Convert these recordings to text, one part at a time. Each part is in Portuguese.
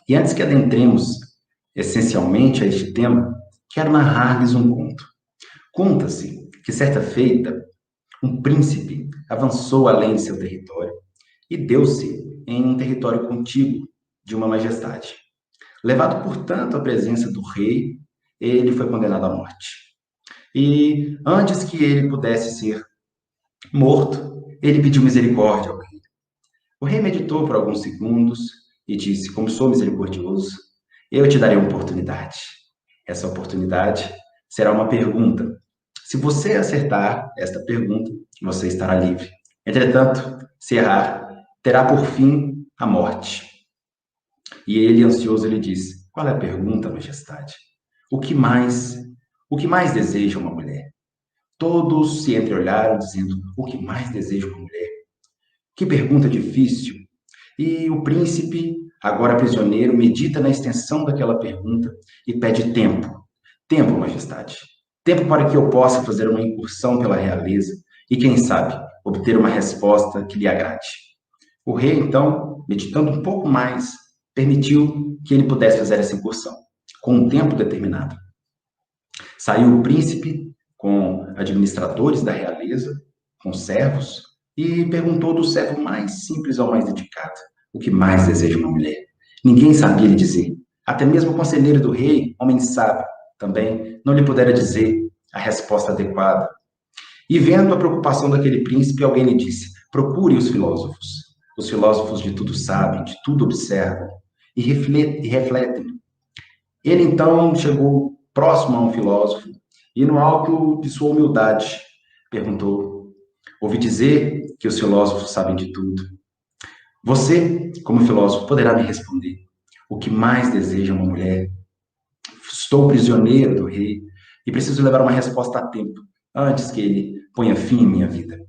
E antes que adentremos essencialmente a este tema, quero narrar-lhes um conto. Conta-se que certa feita, um príncipe avançou além de seu território e deu-se em um território contíguo de uma majestade. Levado, portanto, à presença do rei, ele foi condenado à morte. E antes que ele pudesse ser morto, ele pediu misericórdia ao rei. O rei meditou por alguns segundos e disse: Como sou misericordioso, eu te darei uma oportunidade. Essa oportunidade será uma pergunta. Se você acertar esta pergunta, você estará livre. Entretanto, se errar, terá por fim a morte. E ele, ansioso, lhe disse: Qual é a pergunta, majestade? O que mais, o que mais deseja uma mulher? Todos se entreolharam, dizendo: O que mais deseja uma mulher? Que pergunta difícil! E o príncipe, agora prisioneiro, medita na extensão daquela pergunta e pede tempo. Tempo, majestade. Tempo para que eu possa fazer uma incursão pela realeza e, quem sabe, obter uma resposta que lhe agrade. O rei, então, meditando um pouco mais, permitiu que ele pudesse fazer essa incursão, com um tempo determinado. Saiu o príncipe com administradores da realeza, com servos, e perguntou do servo mais simples ao mais dedicado: o que mais deseja uma mulher? Ninguém sabia lhe dizer. Até mesmo o conselheiro do rei, homem sábio, também não lhe pudera dizer a resposta adequada. E vendo a preocupação daquele príncipe, alguém lhe disse: procure os filósofos. Os filósofos de tudo sabem, de tudo observam e refletem. Ele então chegou próximo a um filósofo e, no alto de sua humildade, perguntou: ouvi dizer que os filósofos sabem de tudo. Você, como filósofo, poderá me responder: o que mais deseja uma mulher? Estou prisioneiro do rei e preciso levar uma resposta a tempo, antes que ele ponha fim em minha vida.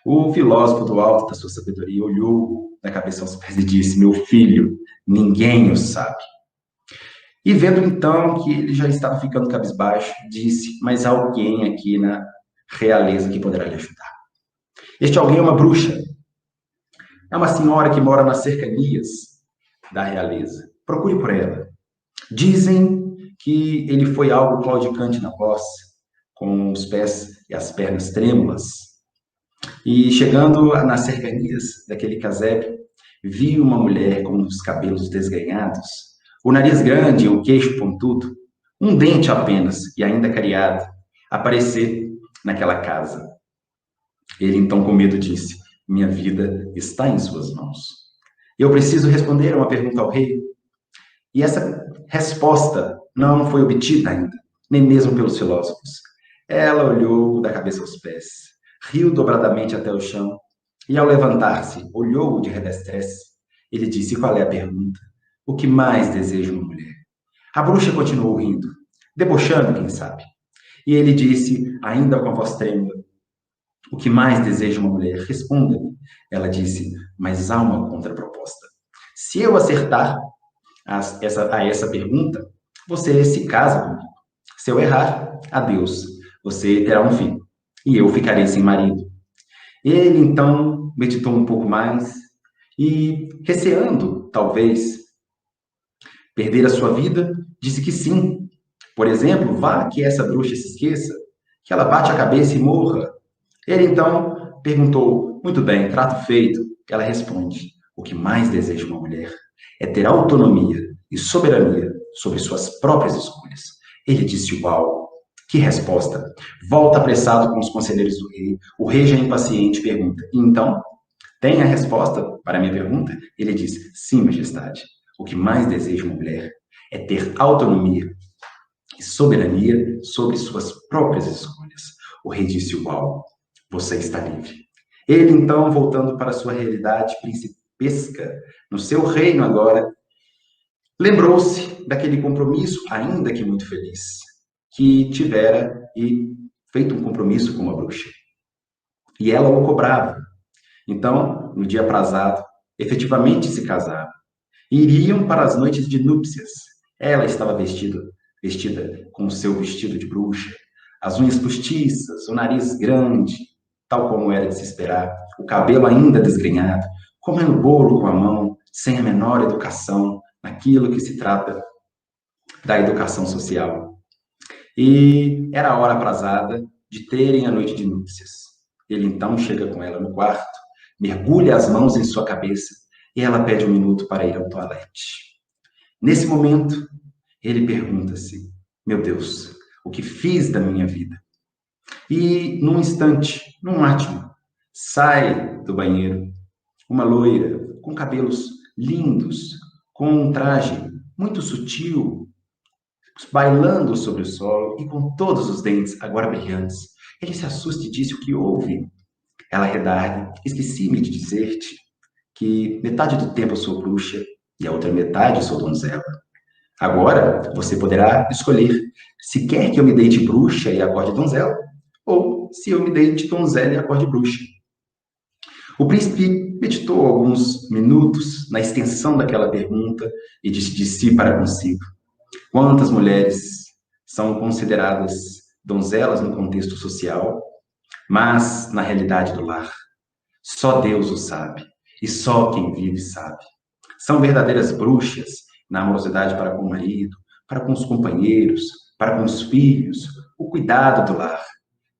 O filósofo, do alto da sua sabedoria, olhou da cabeça aos pés e disse: meu filho, ninguém o sabe. E vendo então que ele já estava ficando cabisbaixo, disse: mas há alguém aqui na realeza que poderá lhe ajudar. Este alguém é uma bruxa. É uma senhora que mora nas cercanias da realeza. Procure por ela. Dizem que ele foi algo claudicante na voz, com os pés e as pernas trêmulas. E chegando nas cercanias daquele casebre, vi uma mulher com os cabelos desgrenhados, o nariz grande, o queixo pontudo, um dente apenas, e ainda cariado, aparecer naquela casa. Ele então, com medo, disse: minha vida está em suas mãos. Eu preciso responder uma pergunta ao rei. E essa resposta não foi obtida ainda, nem mesmo pelos filósofos. Ela olhou da cabeça aos pés, riu dobradamente até o chão, e ao levantar-se, olhou-o de revés. Ele disse: qual é a pergunta? O que mais deseja uma mulher? A bruxa continuou rindo, debochando, quem sabe. E ele disse, ainda com a voz trêmula: o que mais deseja uma mulher? Responda-me. Ela disse: mas há uma contraproposta. Se eu acertar a essa pergunta, você se casa comigo. Se eu errar, adeus, você terá um filho, e eu ficarei sem marido. Ele, então, meditou um pouco mais e, receando, talvez, perder a sua vida, disse que sim. Por exemplo, vá que essa bruxa se esqueça, que ela bate a cabeça e morra. Ele, então, perguntou: muito bem, trato feito. Ela responde: o que mais deseja uma mulher é ter autonomia e soberania sobre suas próprias escolhas. Ele disse: uau, que resposta! Volta apressado com os conselheiros do rei. O rei, já impaciente, pergunta: então, tem a resposta para a minha pergunta? Ele diz: sim, majestade. O que mais deseja uma mulher é ter autonomia e soberania sobre suas próprias escolhas. O rei disse: uau, você está livre. Ele, então, voltando para sua realidade principesca, no seu reino agora, lembrou-se daquele compromisso, ainda que muito feliz, que tivera e feito um compromisso com uma bruxa. E ela o cobrava. Então, no dia aprazado, efetivamente se casaram. E iriam para as noites de núpcias. Ela estava vestida com o seu vestido de bruxa, as unhas postiças, o nariz grande, tal como era de se esperar, o cabelo ainda desgrenhado, comendo bolo com a mão, sem a menor educação, naquilo que se trata da educação social. E era a hora aprazada de terem a noite de núpcias. Ele então chega com ela no quarto, mergulha as mãos em sua cabeça e ela pede um minuto para ir ao toalete. Nesse momento, ele pergunta-se: meu Deus, o que fiz da minha vida? E num instante, num átimo, sai do banheiro uma loira com cabelos lindos, com um traje muito sutil, bailando sobre o solo e com todos os dentes agora brilhantes. Ele se assusta e disse: o que houve? Ela redargue: esqueci-me de dizer-te que metade do tempo eu sou bruxa e a outra metade eu sou donzela. Agora você poderá escolher se quer que eu me deite bruxa e acorde donzela, ou se eu me deite donzela e acorde bruxa. O príncipe meditou alguns minutos na extensão daquela pergunta e disse de si para consigo: quantas mulheres são consideradas donzelas no contexto social, mas na realidade do lar? Só Deus o sabe, e só quem vive sabe. São verdadeiras bruxas na amorosidade para com o marido, para com os companheiros, para com os filhos, o cuidado do lar.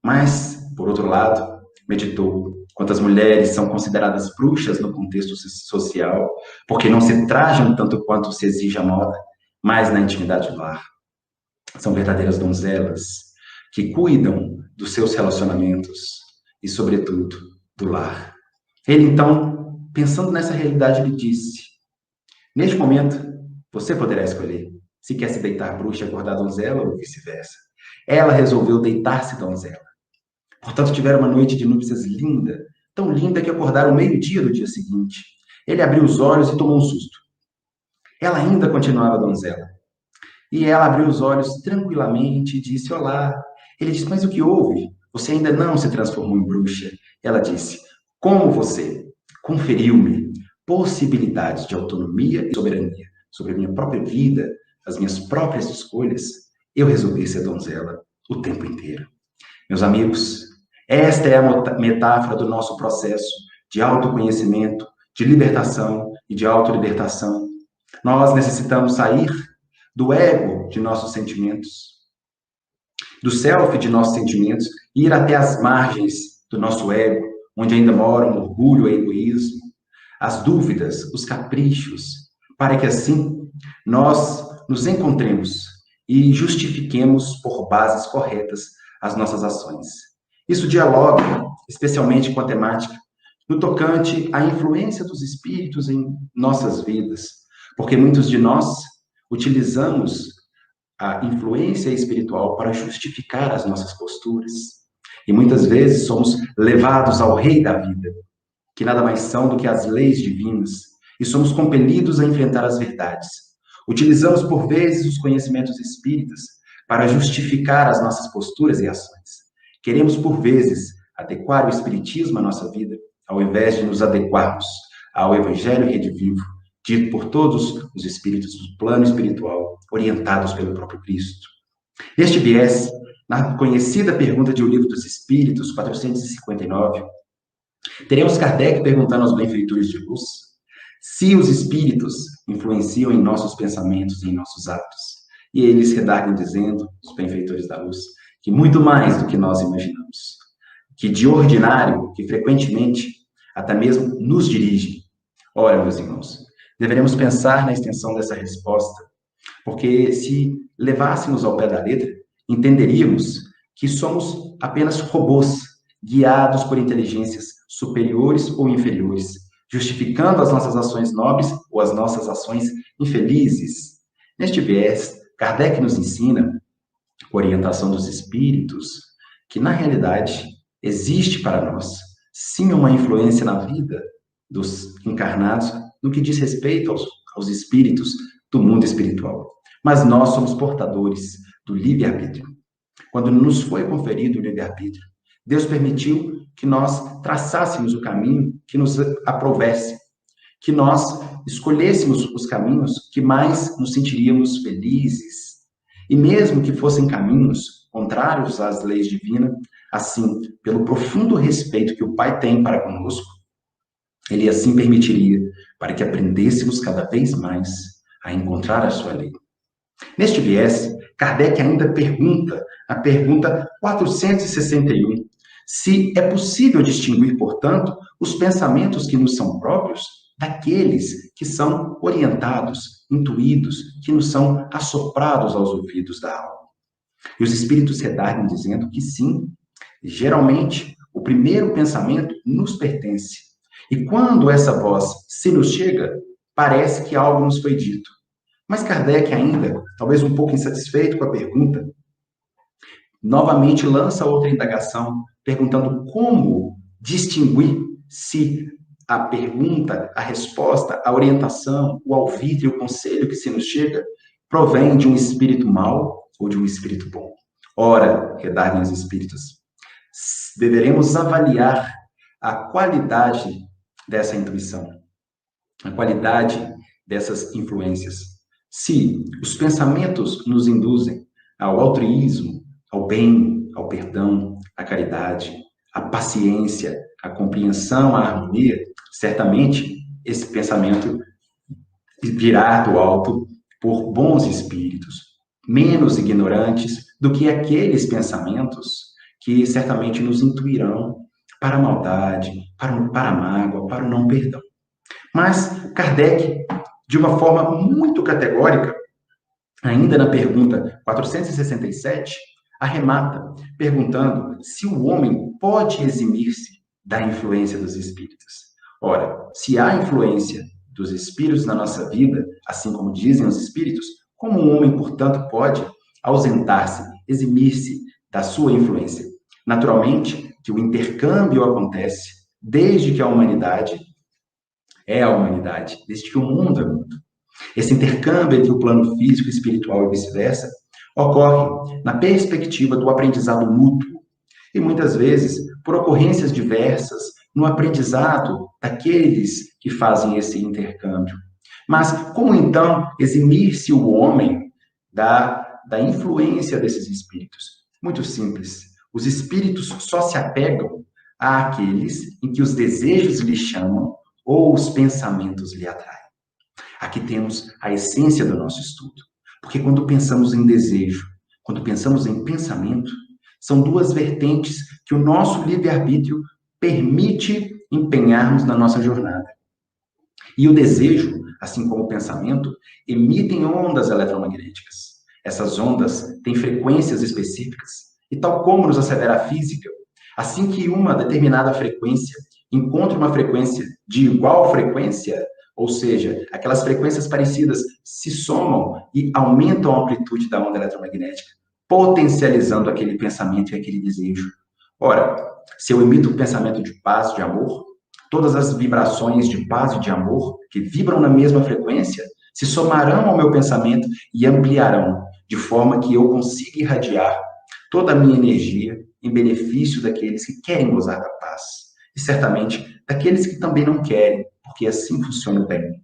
Mas, por outro lado, meditou quantas mulheres são consideradas bruxas no contexto social, porque não se trajam tanto quanto se exige a moda, mas na intimidade do lar. São verdadeiras donzelas que cuidam dos seus relacionamentos e, sobretudo, do lar. Ele, então, pensando nessa realidade, lhe disse: neste momento, você poderá escolher se quer se deitar bruxa e acordar donzela ou vice-versa. Ela resolveu deitar-se donzela. Portanto, tiveram uma noite de núpcias linda, tão linda que acordaram meio-dia do dia seguinte. Ele abriu os olhos e tomou um susto. Ela ainda continuava donzela. E ela abriu os olhos tranquilamente e disse: olá. Ele disse: mas o que houve? Você ainda não se transformou em bruxa. Ela disse: como você conferiu-me possibilidades de autonomia e soberania sobre a minha própria vida, as minhas próprias escolhas, eu resolvi ser donzela o tempo inteiro. Meus amigos, esta é a metáfora do nosso processo de autoconhecimento, de libertação e de autolibertação. Nós necessitamos sair do ego de nossos sentimentos, do self de nossos sentimentos, e ir até as margens do nosso ego, onde ainda moram o orgulho, o egoísmo, as dúvidas, os caprichos, para que assim nós nos encontremos e justifiquemos por bases corretas as nossas ações. Isso dialoga, especialmente com a temática no tocante à influência dos espíritos em nossas vidas, porque muitos de nós utilizamos a influência espiritual para justificar as nossas posturas. E muitas vezes somos levados ao rei da vida, que nada mais são do que as leis divinas, e somos compelidos a enfrentar as verdades. Utilizamos por vezes os conhecimentos espíritas para justificar as nossas posturas e ações. Queremos por vezes adequar o espiritismo à nossa vida, ao invés de nos adequarmos ao evangelho redivivo, dito por todos os espíritos do plano espiritual, orientados pelo próprio Cristo. Este viés, na conhecida pergunta de O Livro dos Espíritos, 459, teremos Kardec perguntando aos benfeitores de luz se os espíritos influenciam em nossos pensamentos e em nossos atos. E eles redarguem dizendo, os benfeitores da luz, que muito mais do que nós imaginamos, que de ordinário, que frequentemente, até mesmo nos dirigem. Ora, meus irmãos, deveremos pensar na extensão dessa resposta, porque se levássemos ao pé da letra, entenderíamos que somos apenas robôs, guiados por inteligências superiores ou inferiores, justificando as nossas ações nobres ou as nossas ações infelizes. Neste viés, Kardec nos ensina, com orientação dos espíritos, que na realidade existe para nós, sim, uma influência na vida dos encarnados no que diz respeito aos espíritos do mundo espiritual. Mas nós somos portadores do livre-arbítrio. Quando nos foi conferido o livre-arbítrio, Deus permitiu que nós traçássemos o caminho que nos aprovesse, que nós escolhêssemos os caminhos que mais nos sentiríamos felizes. E mesmo que fossem caminhos contrários às leis divinas, assim, pelo profundo respeito que o Pai tem para conosco, Ele assim permitiria para que aprendêssemos cada vez mais a encontrar a sua lei. Neste viés, Kardec ainda pergunta, a pergunta 461, se é possível distinguir, portanto, os pensamentos que nos são próprios daqueles que são orientados, intuídos, que nos são assoprados aos ouvidos da alma. E os espíritos redarguem dizendo que sim, geralmente o primeiro pensamento nos pertence. E quando essa voz se nos chega, parece que algo nos foi dito. Mas Kardec ainda, talvez um pouco insatisfeito com a pergunta, novamente lança outra indagação, perguntando como distinguir se a pergunta, a resposta, a orientação, o alvitre, o conselho que se nos chega, provém de um espírito mau ou de um espírito bom. Ora, redarguem os espíritos, deveremos avaliar a qualidade dessa intuição, a qualidade dessas influências. Se os pensamentos nos induzem ao altruísmo, ao bem, ao perdão, à caridade, à paciência, à compreensão, à harmonia, certamente esse pensamento virá do alto por bons espíritos, menos ignorantes do que aqueles pensamentos que certamente nos intuirão para a maldade, para a mágoa, para o não perdão. Mas Kardec, de uma forma muito categórica, ainda na pergunta 467, arremata, perguntando se o homem pode eximir-se da influência dos espíritos. Ora, se há influência dos espíritos na nossa vida, assim como dizem os espíritos, como um homem, portanto, pode ausentar-se, eximir-se da sua influência? Naturalmente que o intercâmbio acontece desde que a humanidade é a humanidade, desde que o mundo é mundo. Esse intercâmbio entre o plano físico, espiritual e vice-versa ocorre na perspectiva do aprendizado mútuo e muitas vezes por ocorrências diversas no aprendizado daqueles que fazem esse intercâmbio. Mas como então eximir-se o homem da influência desses espíritos? Muito simples. Os espíritos só se apegam àqueles em que os desejos lhe chamam ou os pensamentos lhe atraem. Aqui temos a essência do nosso estudo. Porque quando pensamos em desejo, quando pensamos em pensamento, são duas vertentes que o nosso livre-arbítrio permite empenharmos na nossa jornada. E o desejo, assim como o pensamento, emitem ondas eletromagnéticas. Essas ondas têm frequências específicas. E tal como nos assevera a física, assim que uma determinada frequência encontra uma frequência de igual frequência, ou seja, aquelas frequências parecidas se somam e aumentam a amplitude da onda eletromagnética, potencializando aquele pensamento e aquele desejo. Ora, se eu emito um pensamento de paz, de amor, todas as vibrações de paz e de amor que vibram na mesma frequência se somarão ao meu pensamento e ampliarão, de forma que eu consiga irradiar toda a minha energia em benefício daqueles que querem gozar da paz. E certamente daqueles que também não querem, porque assim funciona o bem.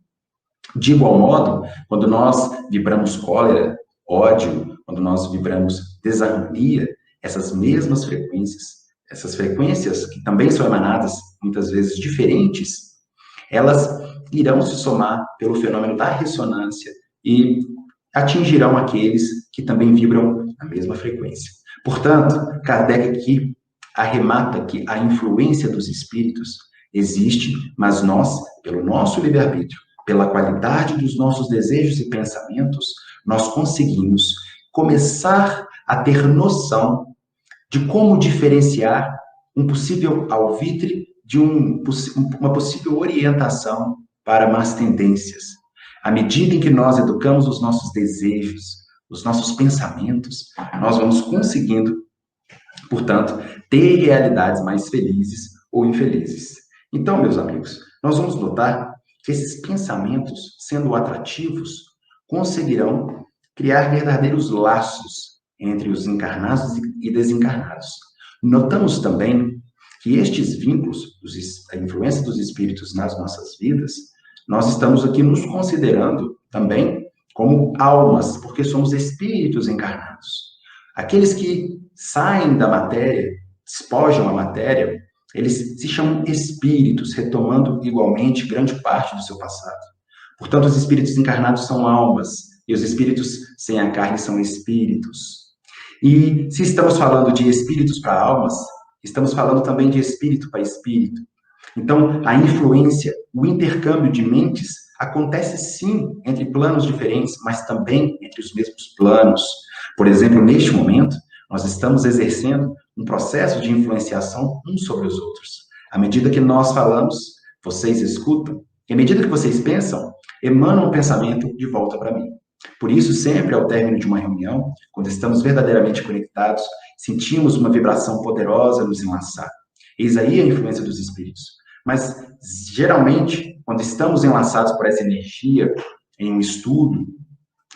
De igual modo, quando nós vibramos cólera, ódio, quando nós vibramos desarmonia, essas mesmas frequências, essas frequências que também são emanadas, muitas vezes diferentes, elas irão se somar pelo fenômeno da ressonância e atingirão aqueles que também vibram na mesma frequência. Portanto, Kardec aqui arremata que a influência dos espíritos existe, mas nós, pelo nosso livre-arbítrio, pela qualidade dos nossos desejos e pensamentos, nós conseguimos começar a ter noção de como diferenciar um possível alvitre de uma possível orientação para más tendências. À medida em que nós educamos os nossos desejos, os nossos pensamentos, nós vamos conseguindo, portanto, ter realidades mais felizes ou infelizes. Então, meus amigos, nós vamos notar que esses pensamentos, sendo atrativos, conseguirão criar verdadeiros laços entre os encarnados e desencarnados. Notamos também que estes vínculos, a influência dos espíritos nas nossas vidas, nós estamos aqui nos considerando também como almas, porque somos espíritos encarnados. Aqueles que saem da matéria, despojam a matéria, eles se chamam espíritos, retomando igualmente grande parte do seu passado. Portanto, os espíritos encarnados são almas, e os espíritos sem a carne são espíritos. E se estamos falando de espíritos para almas, estamos falando também de espírito para espírito. Então, a influência, o intercâmbio de mentes acontece sim entre planos diferentes, mas também entre os mesmos planos. Por exemplo, neste momento, nós estamos exercendo um processo de influenciação uns sobre os outros. À medida que nós falamos, vocês escutam, e à medida que vocês pensam, emana um pensamento de volta para mim. Por isso, sempre ao término de uma reunião, quando estamos verdadeiramente conectados, sentimos uma vibração poderosa nos enlaçar. Eis aí a influência dos espíritos. Mas, geralmente, quando estamos enlaçados por essa energia em um estudo,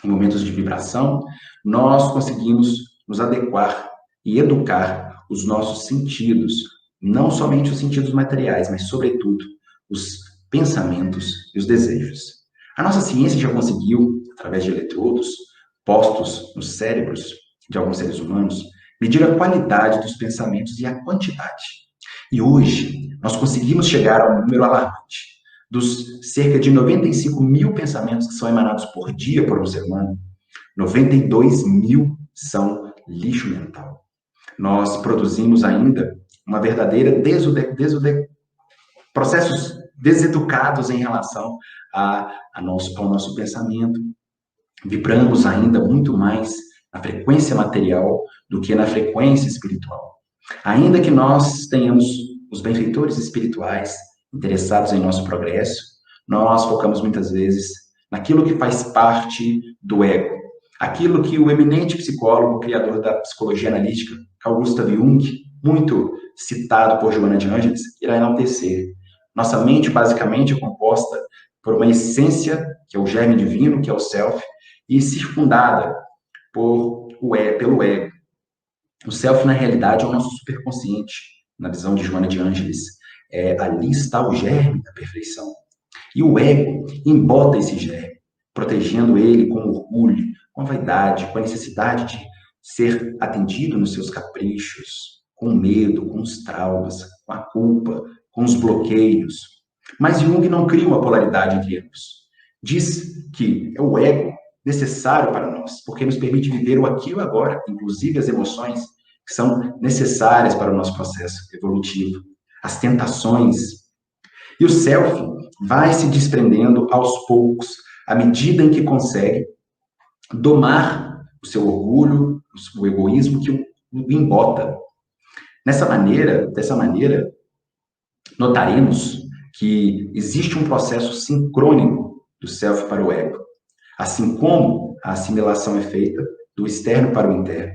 em momentos de vibração, nós conseguimos nos adequar e educar os nossos sentidos, não somente os sentidos materiais, mas, sobretudo, os pensamentos e os desejos. A nossa ciência já conseguiu, através de eletrodos postos nos cérebros de alguns seres humanos, medir a qualidade dos pensamentos e a quantidade. E hoje, nós conseguimos chegar a um número alarmante. Dos cerca de 95 mil pensamentos que são emanados por dia por um ser humano, 92 mil são lixo mental. Nós produzimos ainda uma verdadeira processos deseducados em relação ao nosso pensamento. Vibramos ainda muito mais na frequência material do que na frequência espiritual. Ainda que nós tenhamos os benfeitores espirituais interessados em nosso progresso, nós focamos muitas vezes naquilo que faz parte do ego. Aquilo que o eminente psicólogo, criador da psicologia analítica, Carl Gustav Jung, muito citado por Joana de Ângeles, irá enaltecer. Nossa mente, basicamente, é composta por uma essência, que é o germe divino, que é o self, e circundada pelo ego. O self, na realidade, é o nosso superconsciente, na visão de Joana de Ângeles. Ali está o germe da perfeição. E o ego embota esse germe, protegendo ele com orgulho, com a vaidade, com a necessidade de ser atendido nos seus caprichos, com medo, com os traumas, com a culpa, com os bloqueios. Mas Jung não cria uma polaridade entre ambos. Diz que é o ego necessário para nós, porque nos permite viver o aqui e o agora, inclusive as emoções que são necessárias para o nosso processo evolutivo, as tentações. E o self vai se desprendendo aos poucos, à medida em que consegue domar o seu orgulho, o egoísmo que o embota. Dessa maneira, notaremos que existe um processo sincrônico do self para o ego. Assim como a assimilação é feita do externo para o interno.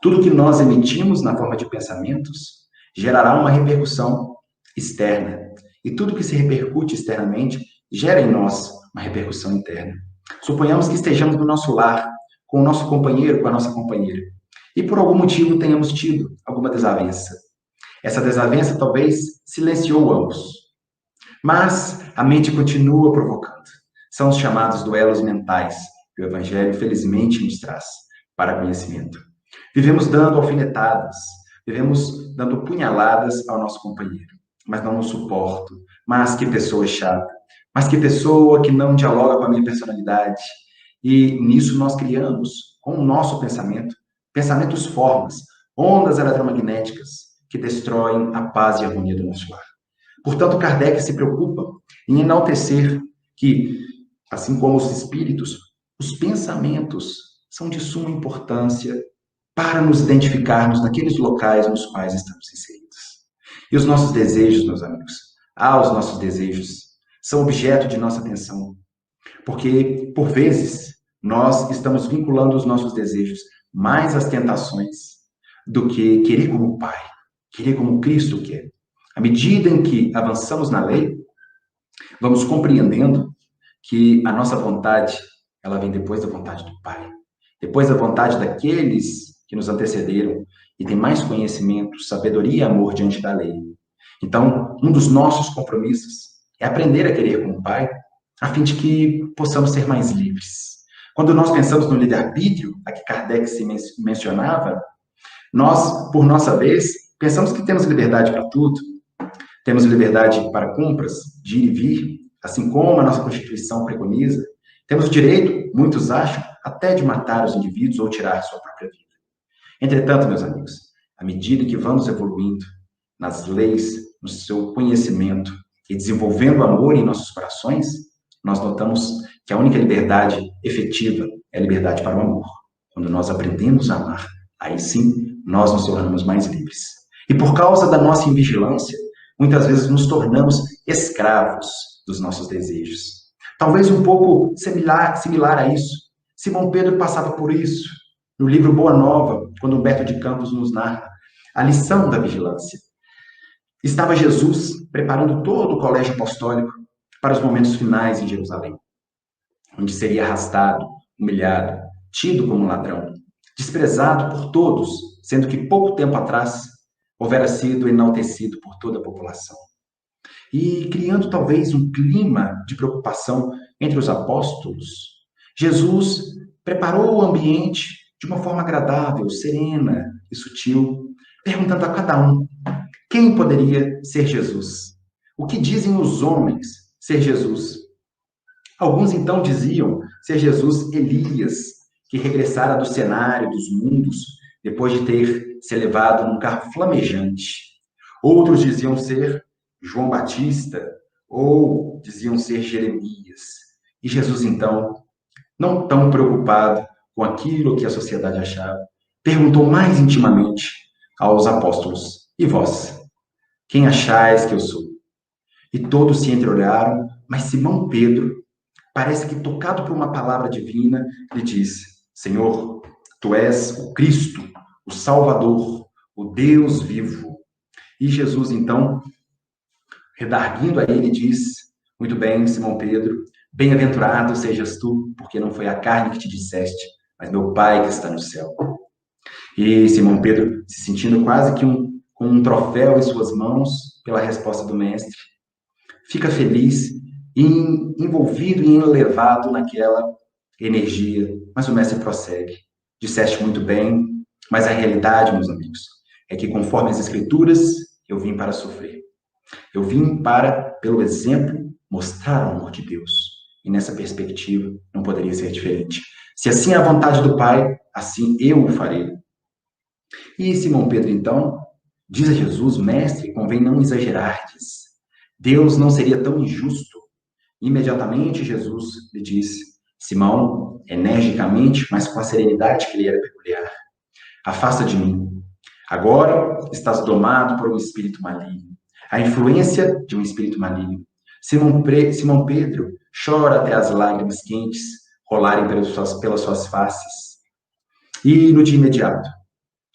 Tudo que nós emitimos na forma de pensamentos gerará uma repercussão externa. E tudo que se repercute externamente gera em nós uma repercussão interna. Suponhamos que estejamos no nosso lar, com o nosso companheiro, com a nossa companheira, e por algum motivo tenhamos tido alguma desavença. Essa desavença talvez silenciou ambos, mas a mente continua provocando. São os chamados duelos mentais que o Evangelho, felizmente, nos traz para conhecimento. Vivemos dando alfinetadas, vivemos dando punhaladas ao nosso companheiro, mas não o suporto. Mas que pessoa chata, mas que pessoa que não dialoga com a minha personalidade. E nisso nós criamos, com o nosso pensamento, pensamentos formas, ondas eletromagnéticas que destroem a paz e a harmonia do nosso lar. Portanto, Kardec se preocupa em enaltecer que, assim como os espíritos, os pensamentos são de suma importância para nos identificarmos naqueles locais nos quais estamos inseridos. E os nossos desejos, meus amigos, os nossos desejos são objeto de nossa atenção. Porque, por vezes, nós estamos vinculando os nossos desejos mais às tentações do que querer como o Pai, querer como Cristo quer. À medida em que avançamos na lei, vamos compreendendo que a nossa vontade, ela vem depois da vontade do Pai, depois da vontade daqueles que nos antecederam e têm mais conhecimento, sabedoria e amor diante da lei. Então, um dos nossos compromissos é aprender a querer como o Pai, a fim de que possamos ser mais livres. Quando nós pensamos no livre-arbítrio, a que Kardec se mencionava, nós, por nossa vez, pensamos que temos liberdade para tudo. Temos liberdade para compras, de ir e vir, assim como a nossa Constituição preconiza, temos o direito, muitos acham, até de matar os indivíduos ou tirar sua própria vida. Entretanto, meus amigos, à medida que vamos evoluindo nas leis, no seu conhecimento e desenvolvendo amor em nossos corações, nós notamos que a única liberdade efetiva é a liberdade para o amor. Quando nós aprendemos a amar, aí sim nós nos tornamos mais livres. E por causa da nossa invigilância, muitas vezes nos tornamos escravos dos nossos desejos. Talvez um pouco similar a isso. Simão Pedro passava por isso. No livro Boa Nova, quando Humberto de Campos nos narra a lição da vigilância. Estava Jesus preparando todo o colégio apostólico para os momentos finais em Jerusalém, onde seria arrastado, humilhado, tido como ladrão, desprezado por todos, sendo que pouco tempo atrás houvera sido enaltecido por toda a população. E criando talvez um clima de preocupação entre os apóstolos, Jesus preparou o ambiente de uma forma agradável, serena e sutil, perguntando a cada um quem poderia ser Jesus. O que dizem os homens ser Jesus? Alguns então diziam ser Jesus Elias, que regressara do cenário dos mundos depois de ter se elevado num carro flamejante. Outros diziam ser João Batista, ou diziam ser Jeremias. E Jesus então, não tão preocupado com aquilo que a sociedade achava, perguntou mais intimamente aos apóstolos: e vós? Quem achais que eu sou? E todos se entreolharam, mas Simão Pedro, parece que tocado por uma palavra divina, lhe disse: Senhor, tu és o Cristo, o Salvador, o Deus vivo. E Jesus, então, redarguindo a ele, diz: muito bem, Simão Pedro, bem-aventurado sejas tu, porque não foi a carne que te disseste, mas meu Pai que está no céu. E Simão Pedro, se sentindo quase que com um troféu em suas mãos pela resposta do mestre, fica feliz, envolvido e elevado naquela energia. Mas o mestre prossegue. Disseste muito bem, mas a realidade, meus amigos, é que conforme as Escrituras, eu vim para sofrer. Eu vim para, pelo exemplo, mostrar o amor de Deus. E nessa perspectiva, não poderia ser diferente. Se assim é a vontade do Pai, assim eu o farei. E Simão Pedro, então, diz a Jesus: Mestre, convém não exagerardes. Deus não seria tão injusto. Imediatamente Jesus lhe disse: Simão, energicamente, mas com a serenidade que lhe era peculiar: afasta de mim. Agora estás domado por um espírito maligno. A influência de um espírito maligno. Simão Pedro chora até as lágrimas quentes rolarem pelas suas faces. E no dia imediato,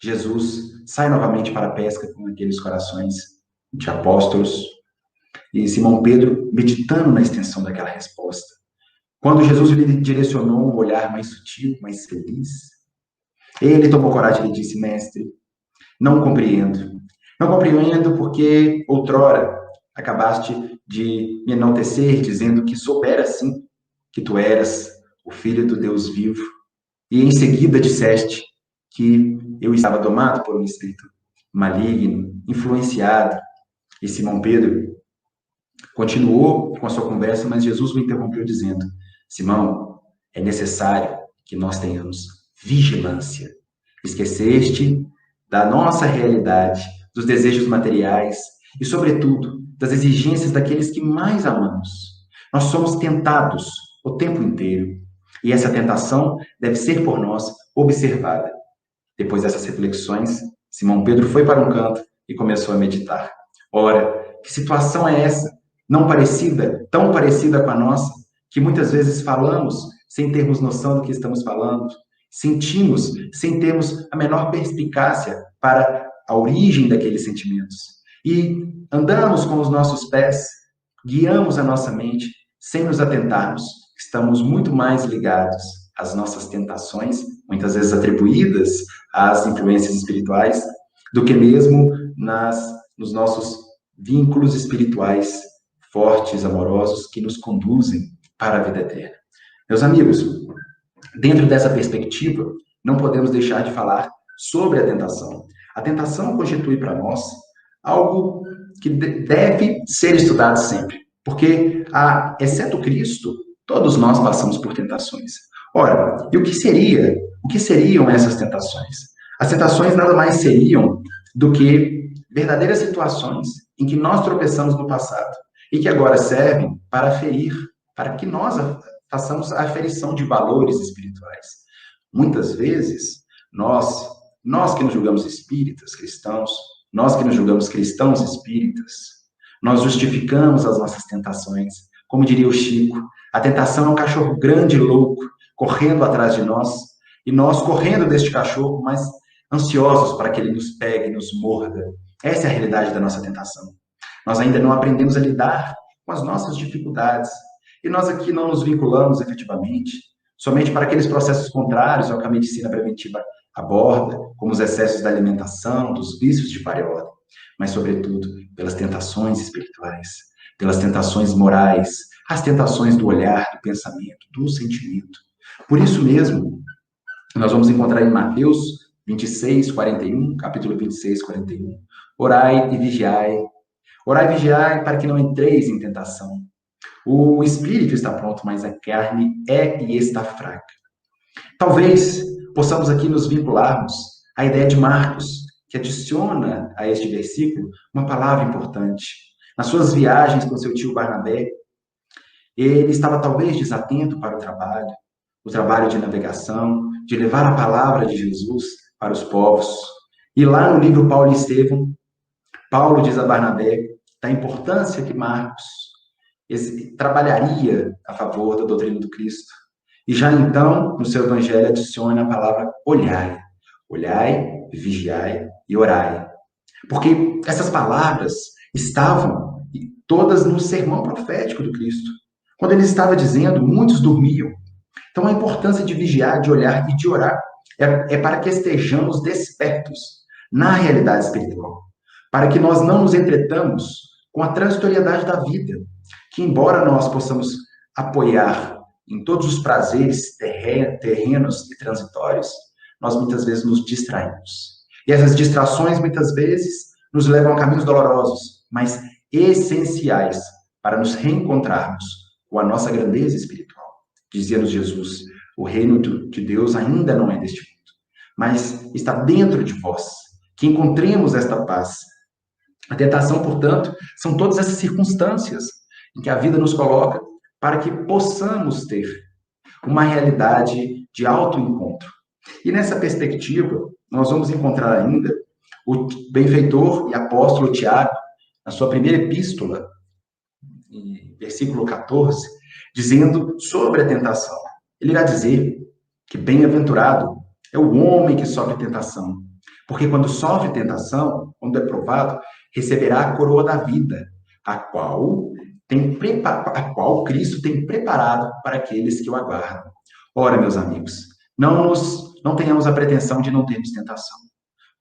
Jesus sai novamente para a pesca com aqueles corações de apóstolos. E Simão Pedro meditando na extensão daquela resposta. Quando Jesus lhe direcionou um olhar mais sutil, mais feliz, ele tomou coragem e lhe disse: Mestre, não compreendo. Não compreendo porque outrora acabaste de me enaltecer, dizendo que soubera sim que tu eras o Filho do Deus vivo. E em seguida disseste que eu estava domado por um espírito maligno, influenciado. E Simão Pedro continuou com a sua conversa, mas Jesus o interrompeu dizendo: Simão, é necessário que nós tenhamos vigilância. Esqueceste da nossa realidade, dos desejos materiais e, sobretudo, das exigências daqueles que mais amamos. Nós somos tentados o tempo inteiro e essa tentação deve ser por nós observada. Depois dessas reflexões, Simão Pedro foi para um canto e começou a meditar. Ora, que situação é essa? Não parecida, tão parecida com a nossa, que muitas vezes falamos sem termos noção do que estamos falando, sentimos sem termos a menor perspicácia para a origem daqueles sentimentos. E andamos com os nossos pés, guiamos a nossa mente, sem nos atentarmos, estamos muito mais ligados às nossas tentações, muitas vezes atribuídas às influências espirituais, do que mesmo nos nossos vínculos espirituais fortes, amorosos, que nos conduzem para a vida eterna. Meus amigos, dentro dessa perspectiva, não podemos deixar de falar sobre a tentação. A tentação constitui para nós algo que deve ser estudado sempre. Porque, exceto Cristo, todos nós passamos por tentações. Ora, e o que seriam essas tentações? As tentações nada mais seriam do que verdadeiras situações em que nós tropeçamos no passado e que agora servem para aferir, para que nós façamos a aferição de valores espirituais. Muitas vezes, nós que nos julgamos espíritas, cristãos, nós que nos julgamos cristãos espíritas, nós justificamos as nossas tentações. Como diria o Chico, a tentação é um cachorro grande e louco, correndo atrás de nós, e nós correndo deste cachorro, mas ansiosos para que ele nos pegue, nos morda. Essa é a realidade da nossa tentação. Nós ainda não aprendemos a lidar com as nossas dificuldades. E nós aqui não nos vinculamos efetivamente somente para aqueles processos contrários ao que a medicina preventiva aborda, como os excessos da alimentação, dos vícios de várias ordem, mas, sobretudo, pelas tentações espirituais, pelas tentações morais, as tentações do olhar, do pensamento, do sentimento. Por isso mesmo, nós vamos encontrar em Mateus 26, 41, capítulo 26, 41, orai e vigiai. Orai e vigiai para que não entreis em tentação. O espírito está pronto, mas a carne é e está fraca. Talvez possamos aqui nos vincularmos à ideia de Marcos, que adiciona a este versículo uma palavra importante. Nas suas viagens com seu tio Barnabé, ele estava talvez desatento para o trabalho de navegação, de levar a palavra de Jesus para os povos. E lá no livro Paulo e Estevão, Paulo diz a Barnabé da importância que Marcos trabalharia a favor da doutrina do Cristo. E já então, no seu evangelho, adiciona a palavra olhai. Olhai, vigiai e orai. Porque essas palavras estavam todas no sermão profético do Cristo. Quando ele estava dizendo, muitos dormiam. Então, a importância de vigiar, de olhar e de orar é para que estejamos despertos na realidade espiritual. Para que nós não nos entretamos com a transitoriedade da vida. Que, embora nós possamos apoiar em todos os prazeres terrenos e transitórios, nós muitas vezes nos distraímos. E essas distrações, muitas vezes, nos levam a caminhos dolorosos, mas essenciais para nos reencontrarmos com a nossa grandeza espiritual. Dizia-nos Jesus, o reino de Deus ainda não é deste mundo, mas está dentro de vós, que encontremos esta paz. A tentação, portanto, são todas essas circunstâncias em que a vida nos coloca para que possamos ter uma realidade de autoencontro. E nessa perspectiva, nós vamos encontrar ainda o benfeitor e apóstolo Tiago, na sua primeira epístola, em versículo 14, dizendo sobre a tentação. Ele irá dizer que bem-aventurado é o homem que sofre tentação, porque quando sofre tentação, quando é provado, receberá a coroa da vida, a qual Cristo tem preparado para aqueles que o aguardam. Ora, meus amigos, não tenhamos a pretensão de não termos tentação,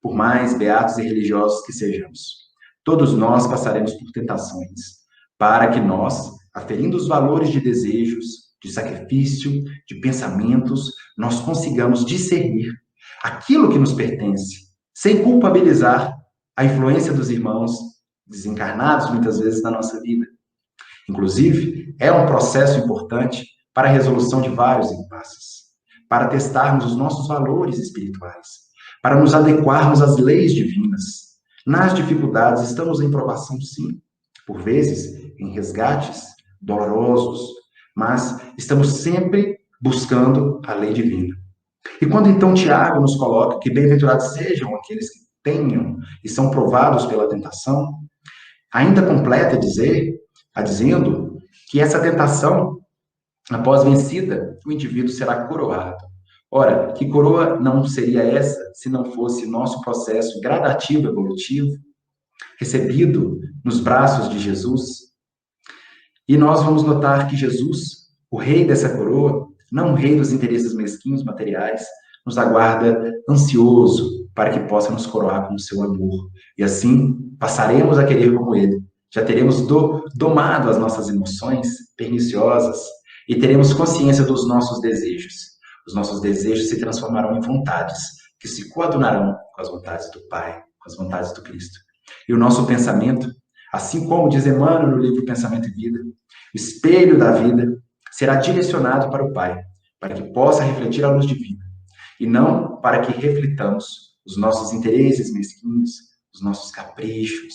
por mais beatos e religiosos que sejamos. Todos nós passaremos por tentações, para que nós, aferindo os valores de desejos, de sacrifício, de pensamentos, nós consigamos discernir aquilo que nos pertence, sem culpabilizar a influência dos irmãos desencarnados, muitas vezes, na nossa vida. Inclusive, é um processo importante para a resolução de vários impasses, para testarmos os nossos valores espirituais, para nos adequarmos às leis divinas. Nas dificuldades, estamos em provação, sim, por vezes em resgates dolorosos, mas estamos sempre buscando a lei divina. E quando então Tiago nos coloca que bem-aventurados sejam aqueles que tenham e são provados pela tentação, ainda completa dizendo que essa tentação, após vencida, o indivíduo será coroado. Ora, que coroa não seria essa se não fosse nosso processo gradativo, evolutivo, recebido nos braços de Jesus? E nós vamos notar que Jesus, o rei dessa coroa, não o rei dos interesses mesquinhos materiais, nos aguarda ansioso para que possa nos coroar com o seu amor. E assim, passaremos a querer como ele. Já teremos domado as nossas emoções perniciosas e teremos consciência dos nossos desejos. Os nossos desejos se transformarão em vontades, que se coadunarão com as vontades do Pai, com as vontades do Cristo. E o nosso pensamento, Assim como diz Emmanuel no livro Pensamento e Vida, o espelho da vida será direcionado para o Pai, para que possa refletir a luz divina, e não para que reflitamos os nossos interesses mesquinhos, os nossos caprichos.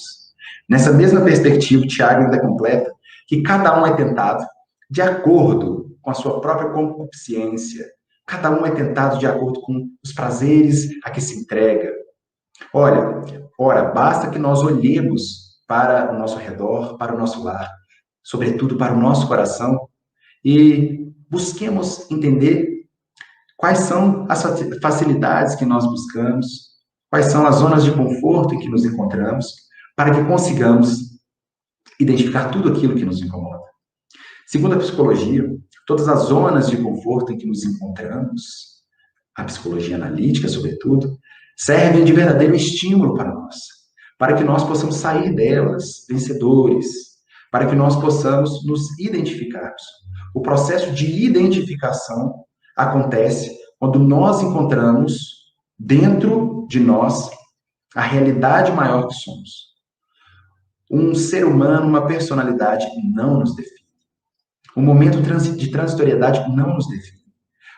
Nessa mesma perspectiva, Tiago ainda completa que cada um é tentado de acordo com a sua própria concupiscência. Cada um é tentado de acordo com os prazeres a que se entrega. Ora, basta que nós olhemos para o nosso redor, para o nosso lar, sobretudo para o nosso coração, e busquemos entender quais são as facilidades que nós buscamos, quais são as zonas de conforto em que nos encontramos, para que consigamos identificar tudo aquilo que nos incomoda. Segundo a psicologia, todas as zonas de conforto em que nos encontramos, a psicologia analítica, sobretudo, servem de verdadeiro estímulo para nós, para que nós possamos sair delas vencedores, para que nós possamos nos identificarmos. O processo de identificação acontece quando nós encontramos dentro de nós a realidade maior que somos. Um ser humano, uma personalidade não nos define. Um momento de transitoriedade não nos define.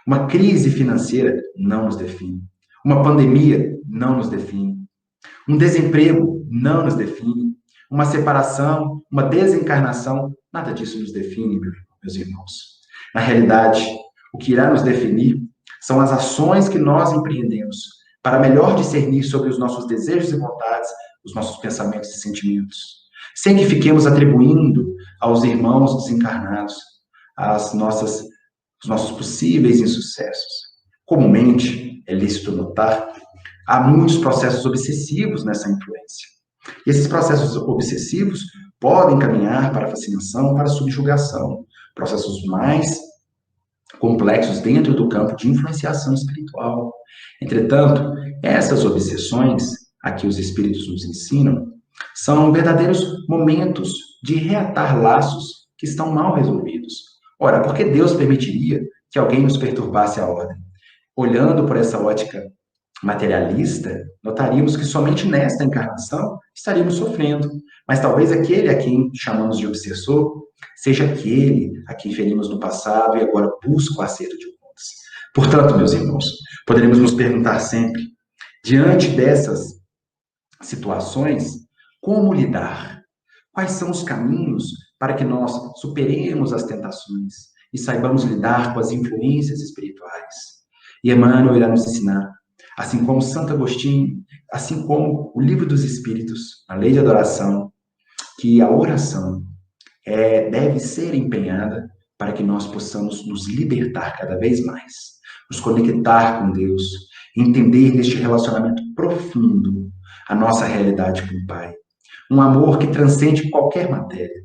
Uma crise financeira não nos define. Uma pandemia não nos define. Um desemprego não nos define. Uma separação, uma desencarnação, nada disso nos define, meus irmãos. Na realidade, o que irá nos definir são as ações que nós empreendemos para melhor discernir sobre os nossos desejos e vontades, os nossos pensamentos e sentimentos, sem que fiquemos atribuindo aos irmãos desencarnados os nossos possíveis insucessos. Comumente, é lícito notar, há muitos processos obsessivos nessa influência. E esses processos obsessivos podem caminhar para a fascinação, para a subjugação, processos mais complexos dentro do campo de influenciação espiritual. Entretanto, essas obsessões, a que os espíritos nos ensinam, são verdadeiros momentos de reatar laços que estão mal resolvidos. Ora, por que Deus permitiria que alguém nos perturbasse a ordem? Olhando por essa ótica materialista, notaríamos que somente nesta encarnação estaríamos sofrendo. Mas talvez aquele a quem chamamos de obsessor seja aquele a quem ferimos no passado e agora busca o acerto de contas. Portanto, meus irmãos, poderemos nos perguntar sempre, diante dessas situações, como lidar? Quais são os caminhos para que nós superemos as tentações e saibamos lidar com as influências espirituais? E Emmanuel irá nos ensinar, assim como Santo Agostinho, assim como o Livro dos Espíritos, a Lei de Adoração, que a oração deve ser empenhada para que nós possamos nos libertar cada vez mais, nos conectar com Deus, entender neste relacionamento profundo a nossa realidade com o Pai. Um amor que transcende qualquer matéria.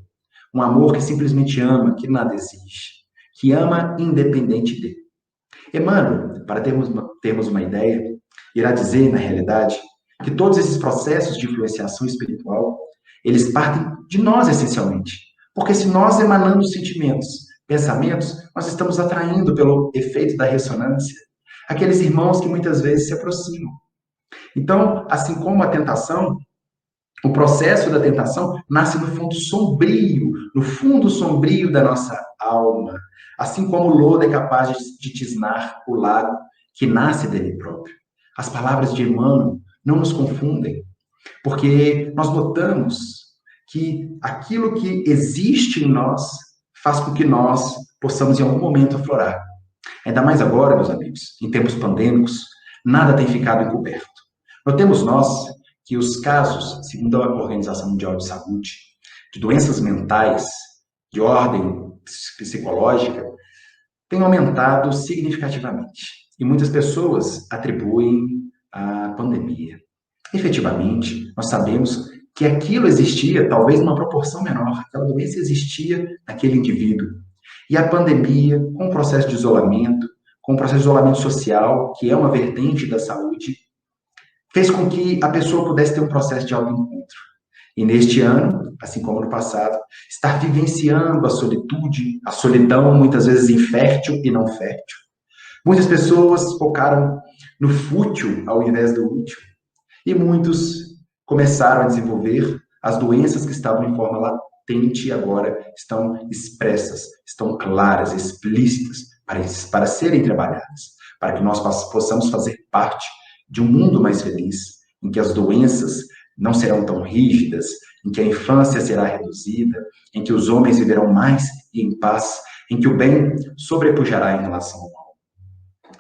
Um amor que simplesmente ama, que nada exige. Que ama independente de. Emmanuel, para termos uma ideia, irá dizer, na realidade, que todos esses processos de influenciação espiritual, eles partem de nós, essencialmente. Porque se nós emanamos sentimentos, pensamentos, nós estamos atraindo, pelo efeito da ressonância, aqueles irmãos que muitas vezes se aproximam. Então, assim como a tentação, o processo da tentação nasce no fundo sombrio da nossa alma, assim como o lodo é capaz de tisnar o lago que nasce dele próprio. As palavras de Emmanuel não nos confundem, porque nós notamos que aquilo que existe em nós faz com que nós possamos em algum momento aflorar. Ainda mais agora, meus amigos, em tempos pandêmicos, nada tem ficado encoberto. Notemos nós que os casos, segundo a Organização Mundial de Saúde, de doenças mentais de ordem psicológica, têm aumentado significativamente. E muitas pessoas atribuem à pandemia. Efetivamente, nós sabemos que aquilo existia, talvez numa proporção menor, aquela doença existia naquele indivíduo. E a pandemia, com o processo de isolamento, com o processo de isolamento social, que é uma vertente da saúde, fez com que a pessoa pudesse ter um processo de autoencontro. E neste ano, assim como no passado, estar vivenciando a solitude, a solidão, muitas vezes infértil e não fértil. Muitas pessoas focaram no fútil ao invés do útil. E muitos começaram a desenvolver As doenças que estavam em forma latente agora estão expressas, estão claras, explícitas para serem trabalhadas, para que nós possamos fazer parte de um mundo mais feliz, em que as doenças não serão tão rígidas, em que a infância será reduzida, em que os homens viverão mais e em paz, em que o bem sobrepujará em relação ao mal.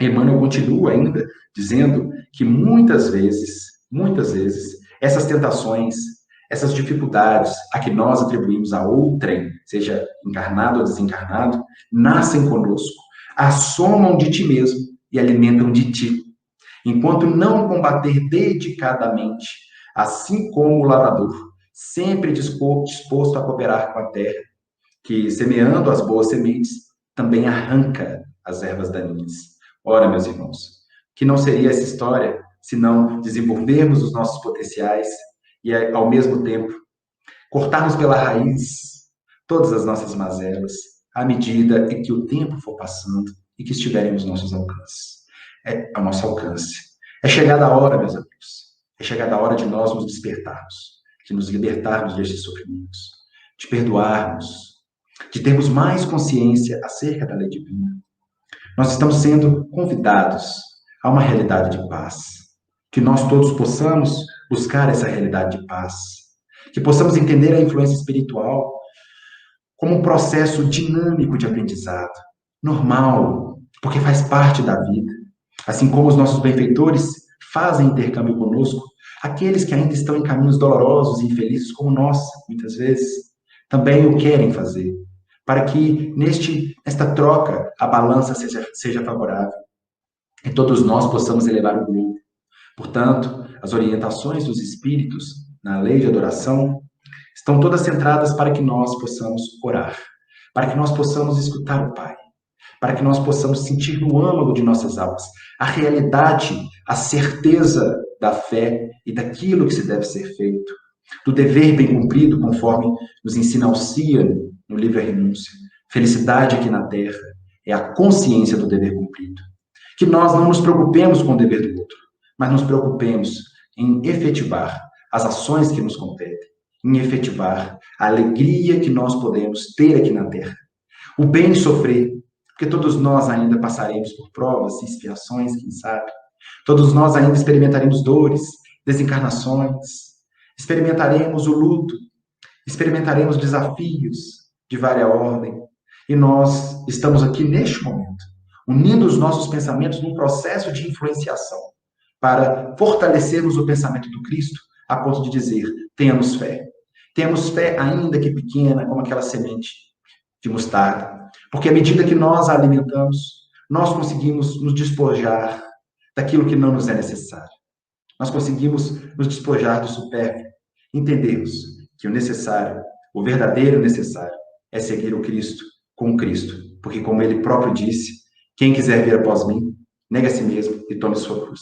Emmanuel continua ainda dizendo que muitas vezes, essas tentações, essas dificuldades a que nós atribuímos a outrem, seja encarnado ou desencarnado, nascem conosco, assomam de ti mesmo e alimentam de ti. Enquanto não combater dedicadamente, assim como o lavrador, sempre disposto a cooperar com a terra, que semeando as boas sementes, também arranca as ervas daninhas. Ora, meus irmãos, que não seria essa história se não desenvolvermos os nossos potenciais e, ao mesmo tempo, cortarmos pela raiz todas as nossas mazelas, à medida em que o tempo for passando e que estiverem aos nossos alcances. Ao nosso alcance. É chegada a hora, meus amigos. É chegada a hora de nós nos despertarmos, de nos libertarmos destes sofrimentos, de perdoarmos, de termos mais consciência acerca da lei divina. Nós estamos sendo convidados a uma realidade de paz. Que nós todos possamos buscar essa realidade de paz. Que possamos entender a influência espiritual como um processo dinâmico de aprendizado, normal, porque faz parte da vida. Assim como os nossos benfeitores fazem intercâmbio conosco, aqueles que ainda estão em caminhos dolorosos e infelizes como nós, muitas vezes, também o querem fazer, para que nesta troca a balança seja favorável e todos nós possamos elevar o globo. Portanto, as orientações dos espíritos na lei de adoração estão todas centradas para que nós possamos orar, para que nós possamos escutar o Pai, para que nós possamos sentir no âmago de nossas almas a realidade, a certeza da fé e daquilo que se deve ser feito, do dever bem cumprido, conforme nos ensina Alcíano no livro A Renúncia. Felicidade aqui na Terra é a consciência do dever cumprido. Que nós não nos preocupemos com o dever do outro, mas nos preocupemos em efetivar as ações que nos competem, em efetivar a alegria que nós podemos ter aqui na Terra. O bem sofrer, porque todos nós ainda passaremos por provas e expiações, quem sabe. Todos nós ainda experimentaremos dores, desencarnações, experimentaremos o luto, experimentaremos desafios de vária ordem. E nós estamos aqui neste momento, unindo os nossos pensamentos num processo de influenciação, para fortalecermos o pensamento do Cristo, a ponto de dizer, tenhamos fé. Tenhamos fé, ainda que pequena, como aquela semente de mostarda. Porque à medida que nós a alimentamos, nós conseguimos nos despojar daquilo que não nos é necessário. Nós conseguimos nos despojar do supérfluo. Entendemos que o necessário, o verdadeiro necessário, é seguir o Cristo com o Cristo. Porque, como ele próprio disse, quem quiser vir após mim, nega a si mesmo e tome sua cruz.